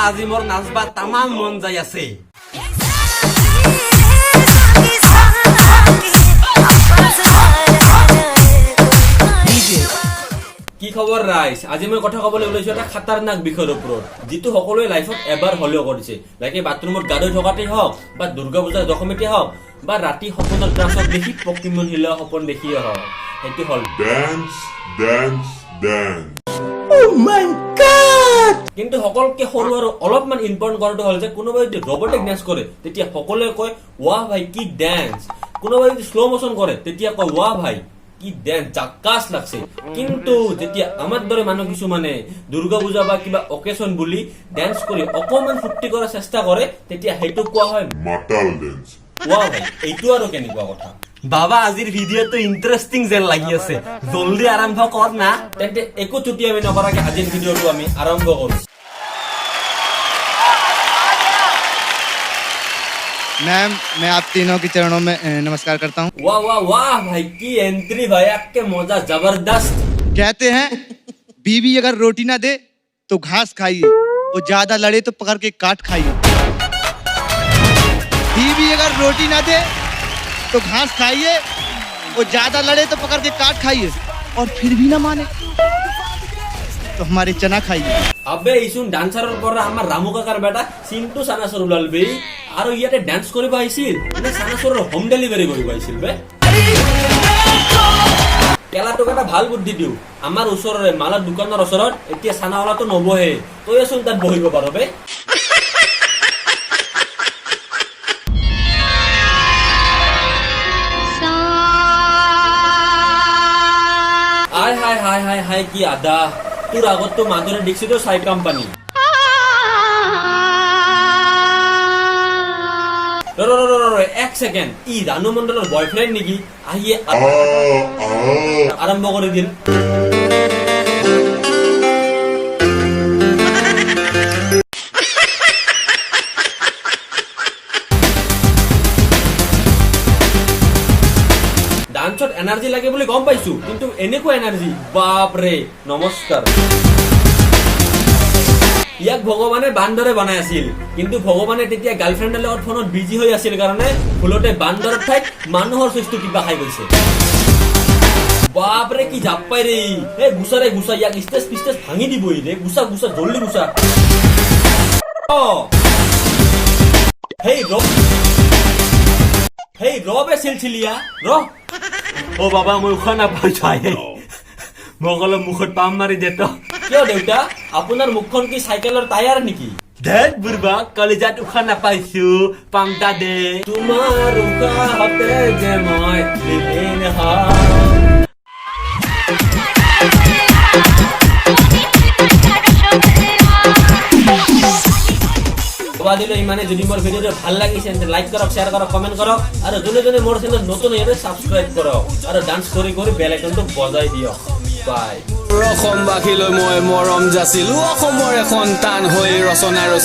আজি মোৰ নাচবা তামাম মন যাই আছে। কি খবৰ ৰাইজ? আজি মই কথা ক'বলৈ ওলাইছো এটা খাতাৰনাক বিষয়ৰ ওপৰত, যিটো সকলোৱে লাইফত এবাৰ হলেও কৰিছে। লাইকে বাথৰুমত গা ধুই থকাতেই হওক, বা দুৰ্গা পূজাৰ দশমীতে হওক, বা ৰাতি সপোনত ক্লাছত দেখি পকিমন হিলৰ সপোন দেখিয়ে হওক, সেইটো হল Dance, dance, dance. Oh my God! কিন্তু সকলকে সৰু আৰু অলপমান ইম্পৰ্টেণ্ট কৰাটো হ'ল যে কোনোবাই যদি ৰবটিক ডান্স কৰে তেতিয়া সকলোৱে কয় ৱাহ ভাই কি ডান্স, কোনোবাই যদি শ্ল' মোশন কৰে তেতিয়া কয় ৱাহ ভাই কি ডান্স জাক্কাস লাগছে। কিন্তু যেতিয়া আমাৰ দৰে মানুহ কিছুমানে দুৰ্গা পূজা বা কিবা অকেশন বুলি ডান্স কৰি অকমান ফূৰ্তি কৰাৰ চেষ্টা কৰে তেতিয়া সেইটো কোৱা হয় Matal dance. ৱাহ ভাই। এইটো আৰু কেনেকুৱা কথা বাবা? আজিৰ ভিডিঅ'টো ইন্টাৰেষ্টিং যেন লাগি আছে, জলদি আৰম্ভ কৰ না। তেন্তে একো ছুটি আমি নকৰাকে আজিৰ ভিডিঅ'টো আমি আৰম্ভ কৰো। मैम मैं आप तीनों के चरणों में नमस्कार करता हूँ। वाह वाह वाह भाई की एंट्री भाई, के मजा जबरदस्त। कहते हैं बीवी अगर रोटी ना दे तो घास खाइए, और ज्यादा लड़े तो पकड़ के काट खाइए। बीवी अगर रोटी ना दे तो घास खाइए, और ज्यादा लड़े तो पकड़ के काट खाइए, और फिर भी ना माने तो हमारे चना खाइए। अबे इसुन डान्साৰৰ পৰা আমাৰ ৰামু কাকাৰ বেটা চিন্তু চানাচৰ ওলাল বে, আৰু ইয়াতে ডান্স কৰিব আহিছিল মানে চানাচৰৰ হোম ডেলিভাৰী কৰিব আহিছিল বে। কেলাটোক এটা ভাল বুদ্ধি দিও, আমাৰ ওচৰৰে মালাৰ দোকানৰ ওচৰত এতিয়া চানাওয়ালাটো নবহে, তই চোন তাত বহিব পাৰ বে। হাই হাই হাই হাই হাই কি আদা, তোর আগত তো মাধুরী দীক্ষিতর সাই কোম্পানি। এক সেকেন্ড, ই রানু মন্ডলের বয়ফ্রেন্ড নাকি? আহিয়ে আরম্ভ করে দিন। ডান্সত এনার্জি লাগে বুলি গম পাইছো, কিন্তু এনেকুৱা এনাৰ্জি বাপৰে। নমস্কাৰ। ইয়াক ভগৱানে বান্দৰে বনাই আছিল, কিন্তু ভগৱানে তেতিয়া গাৰ্লফ্ৰেণ্ডৰ লগত ফোনত বিজি হৈ আছিল কাৰণে ভুলতে বান্দৰৰ ঠাইত মানুহৰ চুইচটো কিবা খাই গৈছে। বাপৰে কি জাপ পাই ৰে, এই গুচাৰে গুচা, ইয়াক ষ্টেজ পিষ্টেজ ভাঙি দিবই ৰে, গুচা গুচা জলদি গুচা। হেই ৰ বে চিলচিলিয়া ৰ। ও বাবা মই উশাহ নাপাই চাই, মোক অলপ মুখত পাম মাৰি দে তো। কিয় দেউতা, আপোনাৰ মুখখন কি চাইকেলৰ টায়াৰ নেকি? ধেত বুৰবা, কলেজাত উশাহ নাপাইছো, পামটা দে। তোমাৰ উশাহতে যে মই লিভিন দিলো ইমানে। যদি মোৰ ভিডিওটো ভাল লাগিছে লাইক কৰক, শ্বেয়াৰ কৰক, কমেন্ট কৰক, আৰু যোনে যোনে মোৰ চেনেল নতুন আহিছে সাবস্ক্ৰাইব কৰক, আৰু ডান্স কৰি কৰি বেল আইকনটো বজাই দিয়ক। বাই। অসমবাসীলৈ মই মৰম যাচিলো, অসমৰ এখন টান হৈ ৰচনা ৰচি